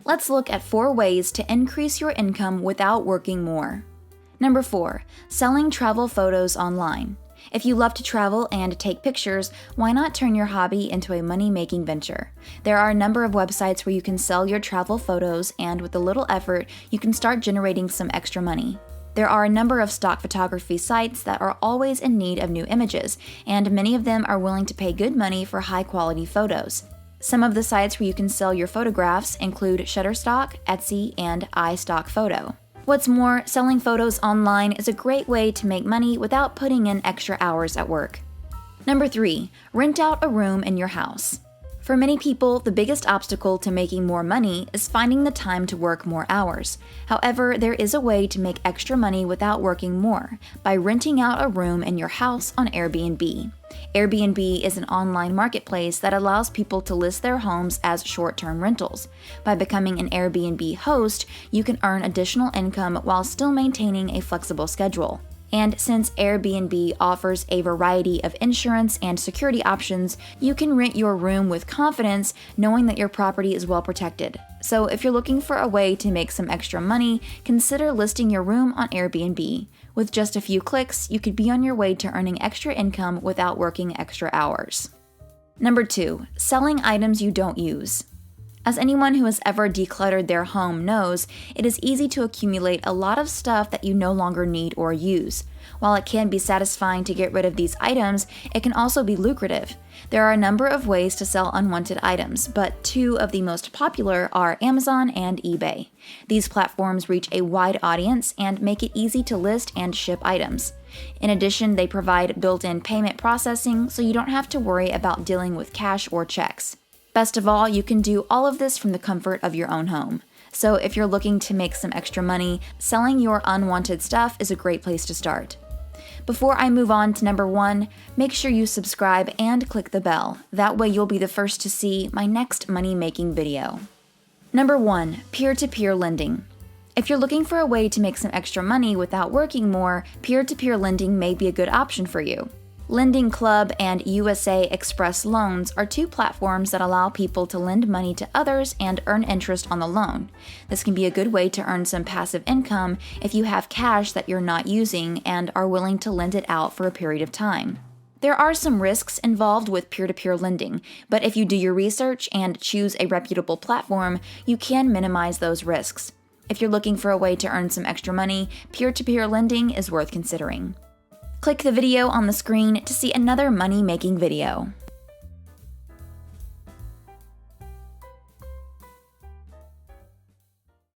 Let's look at 4 ways to increase your income without working more. Number 4, selling travel photos online. If you love to travel and take pictures, why not turn your hobby into a money-making venture? There are a number of websites where you can sell your travel photos, and with a little effort, you can start generating some extra money. There are a number of stock photography sites that are always in need of new images, and many of them are willing to pay good money for high-quality photos. Some of the sites where you can sell your photographs include Shutterstock, Etsy, and iStockPhoto. What's more, selling photos online is a great way to make money without putting in extra hours at work. Number 3, rent out a room in your house. For many people, the biggest obstacle to making more money is finding the time to work more hours. However, there is a way to make extra money without working more, by renting out a room in your house on Airbnb. Airbnb is an online marketplace that allows people to list their homes as short-term rentals. By becoming an Airbnb host, you can earn additional income while still maintaining a flexible schedule. And since Airbnb offers a variety of insurance and security options, you can rent your room with confidence knowing that your property is well protected. So if you're looking for a way to make some extra money, consider listing your room on Airbnb. With just a few clicks, you could be on your way to earning extra income without working extra hours. Number 2, selling items you don't use. As anyone who has ever decluttered their home knows, it is easy to accumulate a lot of stuff that you no longer need or use. While it can be satisfying to get rid of these items, it can also be lucrative. There are a number of ways to sell unwanted items, but 2 of the most popular are Amazon and eBay. These platforms reach a wide audience and make it easy to list and ship items. In addition, they provide built-in payment processing, so you don't have to worry about dealing with cash or checks. Best of all, you can do all of this from the comfort of your own home. So if you're looking to make some extra money, selling your unwanted stuff is a great place to start. Before I move on to number 1, make sure you subscribe and click the bell. That way you'll be the first to see my next money-making video. Number 1, peer-to-peer lending. If you're looking for a way to make some extra money without working more, peer-to-peer lending may be a good option for you. Lending Club and USA Express Loans are 2 platforms that allow people to lend money to others and earn interest on the loan. This can be a good way to earn some passive income if you have cash that you're not using and are willing to lend it out for a period of time. There are some risks involved with peer-to-peer lending, but if you do your research and choose a reputable platform, you can minimize those risks. If you're looking for a way to earn some extra money, peer-to-peer lending is worth considering. Click the video on the screen to see another money-making video.